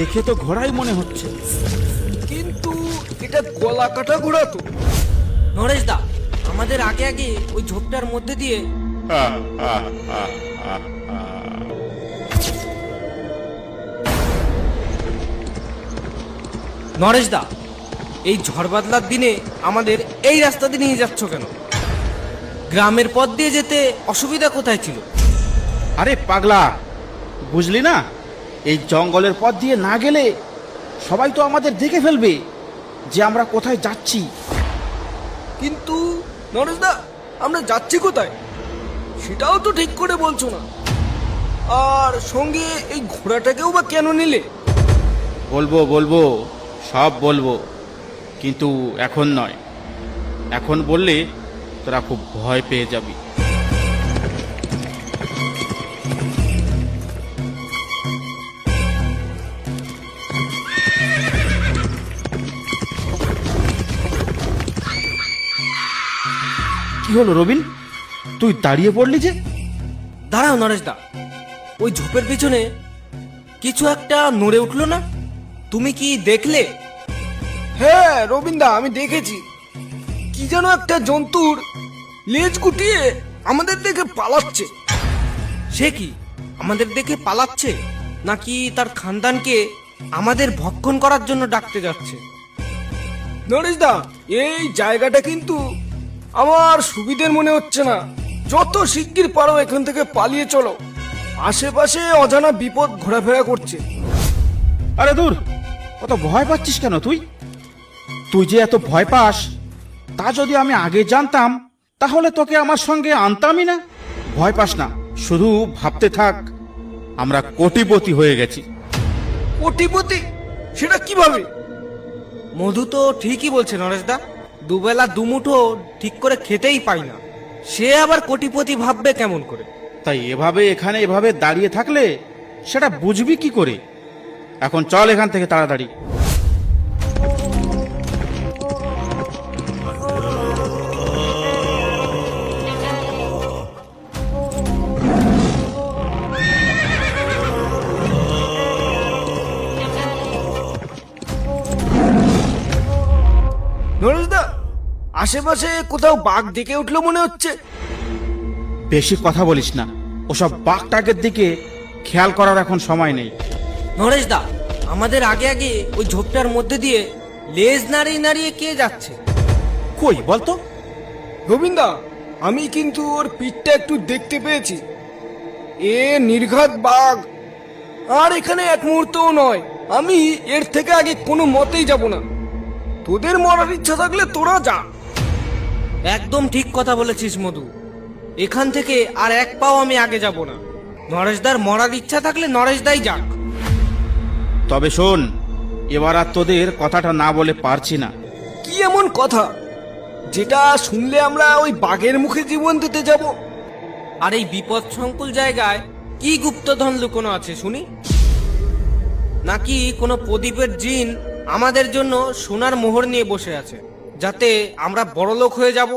দেখে তো ঘোড়াই মনে হচ্ছে, কিন্তু এটা গলা কাটা ঘোড়া তো। নরেশ দা, আমাদের আগে আগে ওই ঝোপটার মধ্যে দিয়ে নরেশ দা, এই ঝড় বাদলার দিনে আমাদের এই রাস্তা দিয়ে নিয়ে যাচ্ছ কেন? গ্রামের পথ দিয়ে যেতে অসুবিধা কোথায় ছিল? আরে পাগলা, বুঝলি না? এই জঙ্গলের পথ দিয়ে না গেলে সবাই তো আমাদের দেখে ফেলবে যে আমরা কোথায় যাচ্ছি। কিন্তু নরেশ দা, আমরা যাচ্ছি কোথায় সেটাও তো ঠিক করে বলছো না। আর সঙ্গে এই ঘোড়াটাকেও বা কেন নিলে? বলবো বলবো, সব বলবো, কিন্তু এখন নয়। এখন বললে তোরা খুব ভয় পেয়ে যাবি। কি হলো রবিন, তুই দাঁড়িয়ে পড়লি যে? দাঁড়াও নরেশ দা, ওই ঝোপের পিছনে কিছু একটা নড়ে উঠলো না? তুমি কি দেখলে? হ্যাঁ রবীন্দা, আমি দেখেছি। কি যেন একটা জন্তুর লেজ গুটিয়ে আমাদের দেখে পালাচ্ছে। সে কি আমাদের দেখে পালাচ্ছে, নাকি তার খানদানকে আমাদের ভক্ষণ করার জন্য ডাকতে যাচ্ছে? নরেশ দা, এই জায়গাটা কিন্তু আমার সুবিধের মনে হচ্ছে না। যত শিগগির পারো এখান থেকে পালিয়ে চলো। আশেপাশে অজানা বিপদ ঘোরাফেরা করছে। আরে দূর, অত ভয় পাচ্ছিস কেন তুই? তুই যে এত ভয় পাস, তা যদি আমি আগে জানতাম তাহলে তোকে আমার সঙ্গে আনতামই না। ভয় পাস না, শুধু ভাবতে থাক আমরা কোটিপতি হয়ে গেছি। কোটিপতি? সেটা কিভাবে? মধু তো ঠিকই বলছে নরেশ দা, দুবেলা দুমুঠো ঠিক করে খেতেই পাই না, সে আবার কোটিপতি ভাববে কেমন করে? তাই এভাবে এখানে এভাবে দাঁড়িয়ে থাকলে সেটা বুঝবি কি করে? এখন চল এখান থেকে তাড়াতাড়ি। নরেশ দা, আশেপাশে কোথাও বাঘ দেখে উঠলো মনে হচ্ছে। বেশি কথা বলিস না, ওসব বাঘটাকের দিকে খেয়াল করার এখন সময় নেই। নরেশ দা, আমাদের আগে আগে ওই ঝোপটার মধ্যে দিয়ে লেজ নাড়িয়ে নাড়িয়ে কে যাচ্ছে? কই বলতো? গোবিন্দা, আমি কিন্তু ওর পিঠটা একটু দেখতে পেয়েছি। এ নির্ঘাত বাঘ। আর এখানে এক মুহূর্তও নয়। আমি এর থেকে আগে কোনো মতেই যাব না। তোদের মরার ইচ্ছা থাকলে তোরা যা। একদম ঠিক কথা বলেছিস মধু, এখান থেকে আর এক পাও আমি আগে যাব না। নরেশদার মরার ইচ্ছা থাকলে নরেশদাই যাক। তবে শোন, এবার আর তোদের কথাটা না বলে পারছি না। কি এমন কথা যেটা শুনলে আমরা ওই বাঘের মুখে জীবন দিতে যাব? আর এই বিপদ সংকুল জায়গায় কি গুপ্তধন লুকোনো আছে শুনি? নাকি কোনো প্রদীপের জিন আমাদের জন্য সোনার মোহর নিয়ে বসে আছে, যাতে আমরা বড়লোক হয়ে যাব?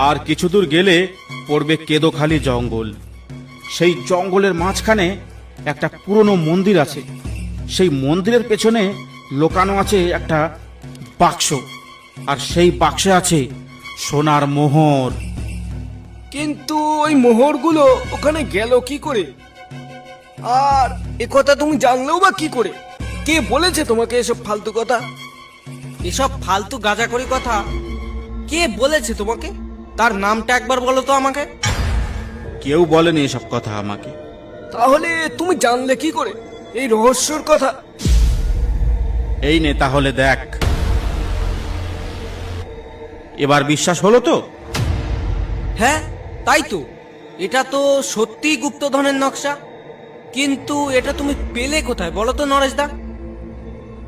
আর কিছু দূর গেলে পড়বে কেদোখালি জঙ্গল। সেই জঙ্গলের মাঝখানে একটা পুরনো মন্দির আছে। সেই মন্দিরের পেছনে লুকানো আছে একটা বাক্স, আর সেই বাক্সে আছে সোনার মোহর। কিন্তু ওই মোহরগুলো ওখানে গেল কি করে? আর একথা তুমি জানলেও বা কি করে? কে বলেছে তোমাকে এসব ফালতু কথা? এসব ফালতু গাঁজাখড়ি কথা কে বলেছে তোমাকে? তার নামটা একবার বলো তো আমাকে। কেউ বলেনি এসব কথা আমাকে। তাহলে তুমি জানলে কি করে এই রহস্যর কথা? এই নে তাহলে দেখ, এবার বিশ্বাস হলো তো? হ্যাঁ তাই তো, এটা তো সত্যিই গুপ্তধনের নকশা। কিন্তু এটা তুমি পেলে কোথায় বলো তো নরেশদা?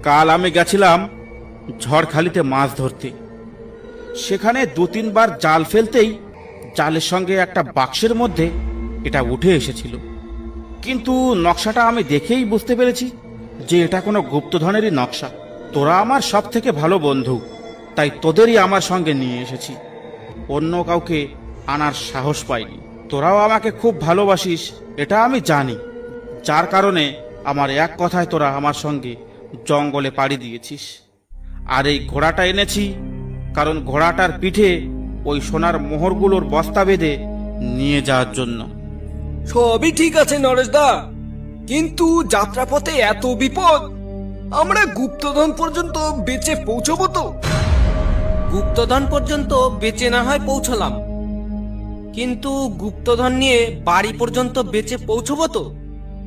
কাল আমি গেছিলাম ঝড়খালিতে মাছ ধরতে। সেখানে 2-3 বার জাল ফেলতেই জালের সঙ্গে একটা বাক্সের মধ্যে এটা উঠে এসেছিল। কিন্তু নকশাটা আমি দেখেই বুঝতে পেরেছি যে এটা কোনো গুপ্তধনেরই নকশা। তোরা আমার সব থেকে ভালো বন্ধু, তাই তোদেরই আমার সঙ্গে নিয়ে এসেছি। অন্য কাউকে আনার সাহস পাইনি। তোরাও আমাকে খুব ভালোবাসিস এটা আমি জানি, যার কারণে আমার এক কথায় তোরা আমার সঙ্গে জঙ্গলে পাড়ি দিয়েছিস। আর এই ঘোড়াটা এনেছি কারণ ঘোড়াটার পিঠে ওই সোনার মোহরগুলোর বস্তা বেঁধে নিয়ে যাওয়ার জন্য। সবই ঠিক আছে নরেশদা, কিন্তু যাত্রাপথে এত বিপদ, আমরা গুপ্তধন পর্যন্ত বেঁচে পৌঁছবো তো? গুপ্তধন পর্যন্ত বেঁচে না হয় পৌঁছলাম, কিন্তু গুপ্তধন নিয়ে বাড়ি পর্যন্ত বেঁচে পৌঁছবো তো?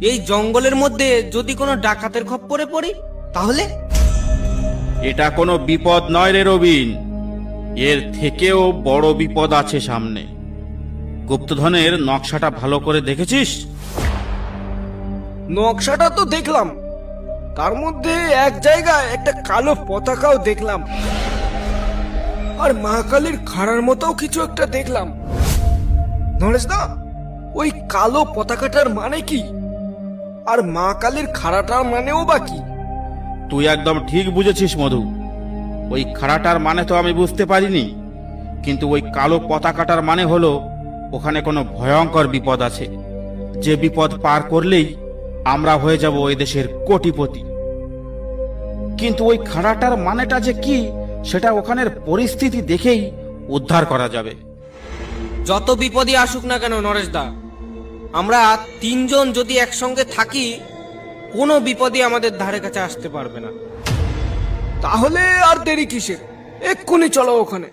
এই জঙ্গলের মধ্যে যদি কোনো ডাকাতের খপ্পরে পড়ি তাহলে? এটা কোনো বিপদ নয় রে রবিন, এর থেকেও বড় বিপদ আছে সামনে। গুপ্তধনের নকশাটা ভালো করে দেখেছিস? নকশাটা তো দেখলাম, তার মধ্যে এক জায়গায় একটা কালো পতাকাও দেখলাম, আর মা কালীর খাড়ার মতো কিছু একটা দেখলাম। নরেশদা, ওই কালো পতাকাটার মানে কি, আর মা কালীর খাড়াটার মানেও বা কি? তুই একদম ঠিক বুঝেছিস মধু। ওই খাড়াটার মানে তো আমি বুঝতে পারিনি, কিন্তু ওই কালো পতাকাটার মানে হলো ওখানে কোনো ভয়ঙ্কর বিপদ আছে, যে বিপদ পার করলেই আমরা হয়ে যাব ওই দেশের কোটিপতি। কিন্তু ওই খাড়াটার মানেটা যে কি সেটা ওখানের পরিস্থিতি দেখেই উদ্ধার করা যাবে। যত বিপদই আসুক না কেন নরেশদা, আমরা তিনজন যদি একসঙ্গে থাকি কোনো বিপদই আমাদের ধারে কাছে আসতে পারবে না। তাহলে আর দেরি কিসের, এক্ষুনি চলো ওখানে।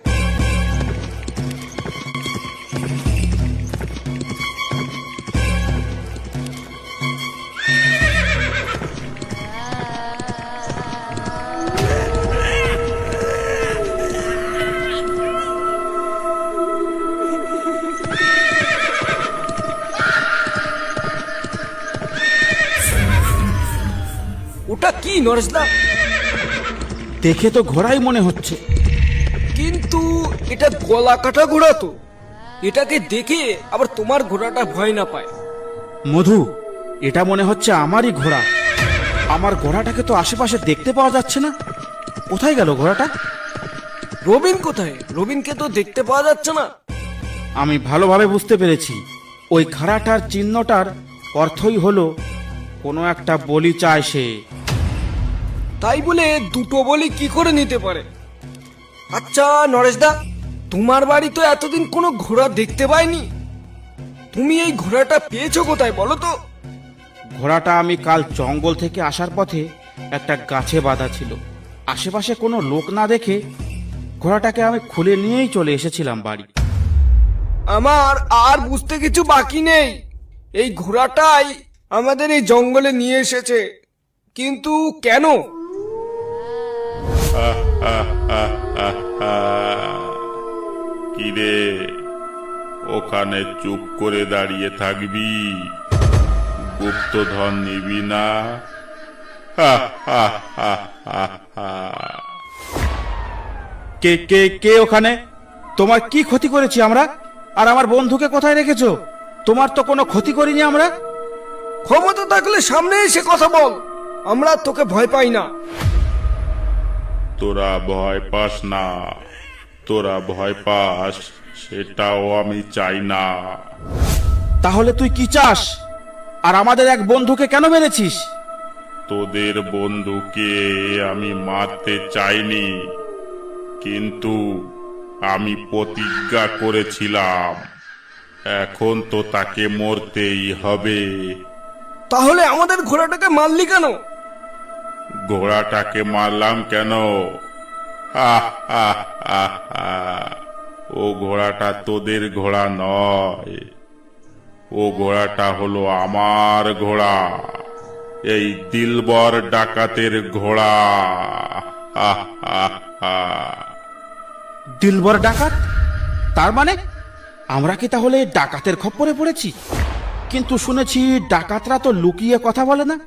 ওটা কি নরেশদা? দেখে তো ঘোড়াই মনে হচ্ছে। কিন্তু এটা গলা কাটা ঘোড়া তো, এটাকে দেখে আবার তোমার ঘোড়াটা ভয় না পায়। মধু, এটা মনে হচ্ছে আমারই ঘোড়া। আমার ঘোড়াটাকে তো আশেপাশে দেখতে পাওয়া যাচ্ছে না। কোথায় গেল ঘোড়াটা? রবিন কোথায়? রবিনকে তো দেখতে পাওয়া যাচ্ছে না। আমি ভালোভাবে বুঝতে পেরেছি, ওই খাড়াটার চিহ্নটার অর্থই হলো কোনো একটা বলি চায় সে। তাই বলে দুটো বলি কি করে নিতে পারে? আচ্ছা নরেশদা, তোমার বাড়ি তো এতদিন কোনো ঘোড়া দেখতে পাইনি, তুমি এই ঘোড়াটা পেয়েছো কোথায় বলো তো? ঘোড়াটা আমি কাল জঙ্গল থেকে আসার পথে একটা গাছে বাঁধা ছিল। আশেপাশে কোনো লোক না দেখে ঘোড়াটাকে আমি খুলে নিয়েই চলে এসেছিলাম বাড়ি। আমার আর বুঝতে কিছু বাকি নেই, এই ঘোড়াটাই আমাদের এই জঙ্গলে নিয়ে এসেছে, কিন্তু কেন? কিরে, ওখানে চুপ করে দাঁড়িয়ে থাকবি? গুপ্তধন নিবি না? কে কে কে ওখানে? তোমার কি ক্ষতি করেছি আমরা? আর আমার বন্ধুকে কোথায় রেখেছো? তোমার তো কোনো ক্ষতি করিনি আমরা। ক্ষমতা থাকলে সামনে এসে কথা বল, আমরা তোকে ভয় পাই না। তোরা ভয় পাস না, তোরা ভয় পাস সেটাও আমি চাই না। তাহলে তুই কি চাস? আর আমাদের এক বন্ধুকে কেন মেরেছিস? তোদের বন্ধুকে আমি মারতে চাইনি, কিন্তু আমি প্রতিজ্ঞা করেছিলাম, এখন তো তাকে মরতেই হবে। তাহলে আমাদের ঘোড়াটাকে মারলি কেন? ঘোড়াটাকে মারলাম কেন? ও ঘোড়াটা তোদের ঘোড়া নয়, ও ঘোড়াটা হলো আমার ঘোড়া, এই দিলবর ডাকাতের ঘোড়া। দিলবর ডাকাত? তার মানে আমরা কি তাহলে ডাকাতের খপ্পরে পড়েছি? কিন্তু শুনেছি ডাকাতরা তো লুকিয়ে কথা বলে না,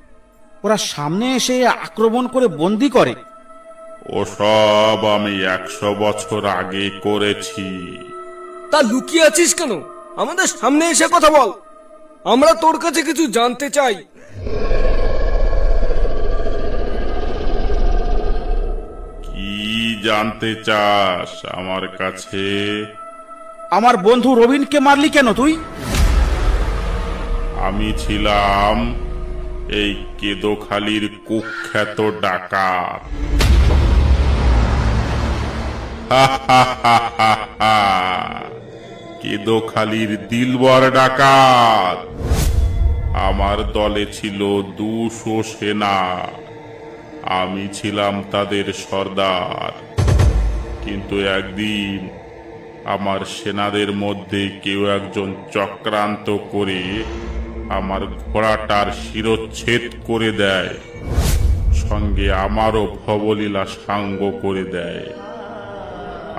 ওরা সামনে এসে আক্রমণ করে বন্দি করে। ওসব আমি 100 বছর আগে করেছি। তা লুকিয়ে আছিস কেন? আমাদের সামনে এসে কথা বল, আমরা তোর কাছে কিছু জানতে চাই। কি জানতে চাস আমার কাছে? আমার বন্ধু রবিনকে মারলি কেন তুই? আমি ছিলাম এই কেদোখালির কুখ্যাত ডাকাত। কেদোখালির দিলবর ডাকাত। আমার দলে ছিল 200 সেনা, আমি ছিলাম তাদের সর্দার। কিন্তু একদিন আমার সেনাদের মধ্যে কেউ একজন চক্রান্ত করে আমার ঘোড়াটার শিরচ্ছেদ করে দেয়, সঙ্গে আমারও ভবলীলা সাঙ্গ করে দেয়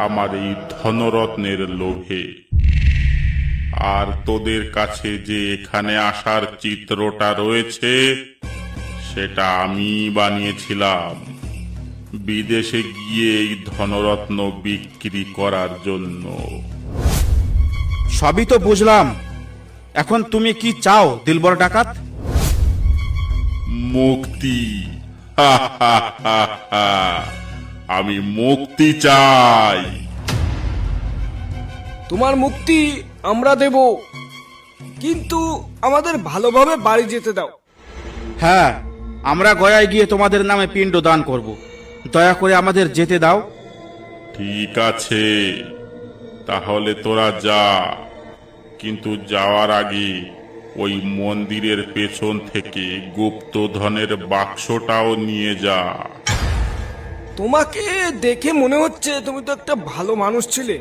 আমার এই ধনরত্নের লোভে। আর তোদের কাছে যে এখানে আসার চিত্রটা রয়েছে, সেটা আমি বানিয়েছিলাম বিদেশে গিয়ে এই ধনরত্ন বিক্রি করার জন্য। সবই তো বুঝলাম, এখন তুমি কি চাও দিলবর ডাকাত? মুক্তি। আমি মুক্তি চাই। তোমার মুক্তি আমরা দেব, কিন্তু আমাদের ভালোভাবে বাড়ি যেতে দাও। হ্যাঁ, আমরা গয়ায় গিয়ে তোমাদের নামে পিণ্ড দান করব, দয়া করে আমাদের যেতে দাও। ঠিক আছে, তাহলে তোরা যা, কিন্তু যাওয়ার আগে ওই মন্দিরের পেছন থেকে গুপ্তধনের বাক্সটাও নিয়ে যা। তোমাকে দেখে মনে হচ্ছে তুমি তো একটা ভালো মানুষ ছিলে,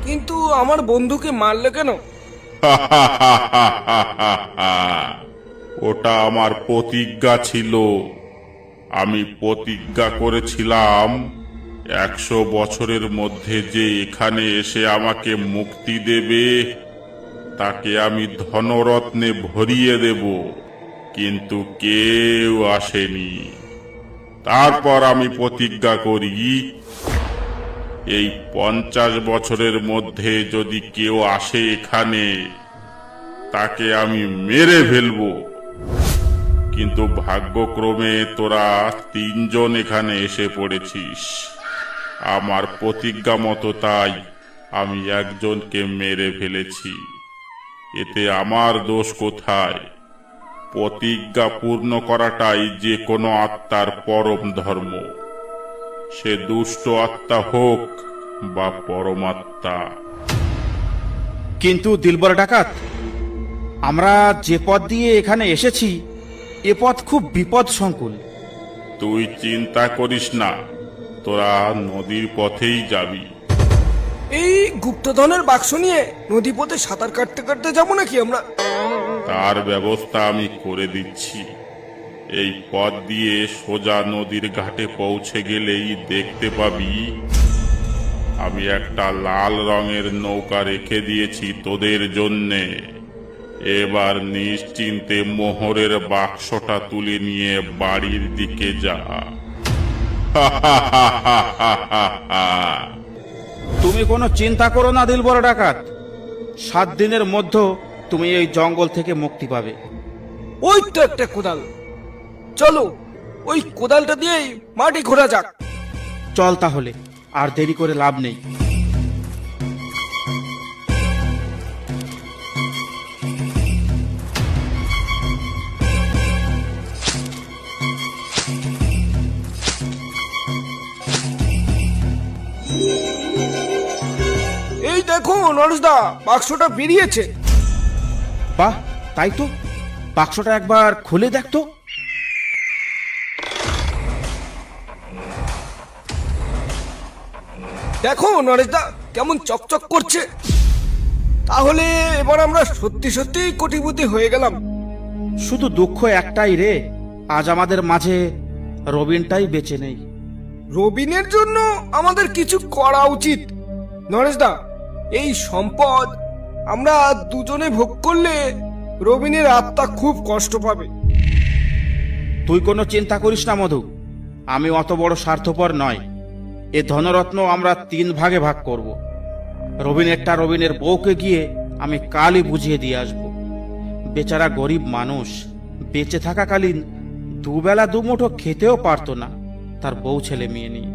কিন্তু আমার বন্ধুকে মারলে কেন? ওটা আমার প্রতিজ্ঞা ছিল। আমি প্রতিজ্ঞা করেছিলাম 100 বছরের মধ্যে যে এখানে এসে আমাকে মুক্তি দেবে, তাকে আমি ধনরত্নে ভরিয়ে দেব, কিন্তু কেউ আসেনি। তারপর আমি প্রতিজ্ঞা করি, এই 50 বছরের মধ্যে যদি কেউ আসে এখানে, তাকে আমি মেরে ফেলবো। কিন্তু ভাগ্যক্রমে তোরা 3 জন এখানে এসে পড়েছিস। আমার প্রতিজ্ঞা মতো তাই আমি একজনকে মেরে ফেলেছি। এতে আমার দোষ কোথায়? প্রতিজ্ঞা পূর্ণ করাটাই যে কোনো আত্মার পরম ধর্ম, সে দুষ্ট আত্মা হোক বা পরমাত্মা। কিন্তু দিলবর ডাকাত, আমরা যে পথ দিয়ে এখানে এসেছি, এ পথ খুব বিপদ সংকুল। তুই চিন্তা করিস না, তোরা নদীর পথেই যাবি। এই গুপ্তধনের বাক্স নিয়ে নদী পথে সাঁতার কাটতে কাটতে যাবো নাকি আমরা? তার ব্যবস্থা আমি করে দিচ্ছি। এই পথ দিয়ে সোজা নদীর ঘাটে পৌঁছে গেলেই দেখতে পাবি আমি একটা লাল রঙের নৌকা রেখে দিয়েছি তোদের জন্যে। এবার নিশ্চিন্তে মোহরের বাক্সটা তুলে নিয়ে বাড়ির দিকে যা। তুমি কোনো চিন্তা করো না দিলবর ডাকাত, 7 দিনের মধ্যে তুমি এই জঙ্গল থেকে মুক্তি পাবে। ওই তো একটা কোদাল, চলো ওই কোদালটা দিয়েই মাটি খোঁড়া যাক। চল তাহলে, আর দেরি করে লাভ নেই। এই দেখো নরেশদা, বাক্সটা বেরিয়েছে। বাহ, তাই তো, বাক্সটা একবার খুলে দেখতো। দেখো নরেশদা, কেমন চকচক করছে। তাহলে এবার আমরা সত্যি সত্যি কোটিপতি হয়ে গেলাম। শুধু দুঃখ একটাই রে, আজ আমাদের মাঝে রবিনটাই বেঁচে নেই। রবিনের জন্য আমাদের কিছু করা উচিত। নরেশদা, এই সম্পদ আমরা দুজনে ভোগ করলে রবিনের আত্মা খুব কষ্ট পাবে। তুই কোনো চিন্তা করিস না মধু, আমি অত বড় স্বার্থপর নয়। এ ধনরত্ন আমরা 3 ভাগে ভাগ করব। রবিনেরটা রবিনের বউকে গিয়ে আমি কালই বুঝিয়ে দিয়ে আসব। বেচারা গরিব মানুষ, বেঁচে থাকাকালীন দুবেলা দুমুঠো খেতেও পারতো না, তার বউ ছেলে মেয়ে নিয়ে।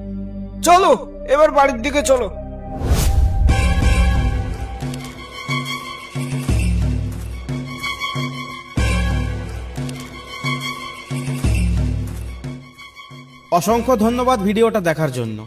চলো এবার বাড়ির দিকে চলো। অসংখ্য ধন্যবাদ ভিডিওটা দেখার জন্য।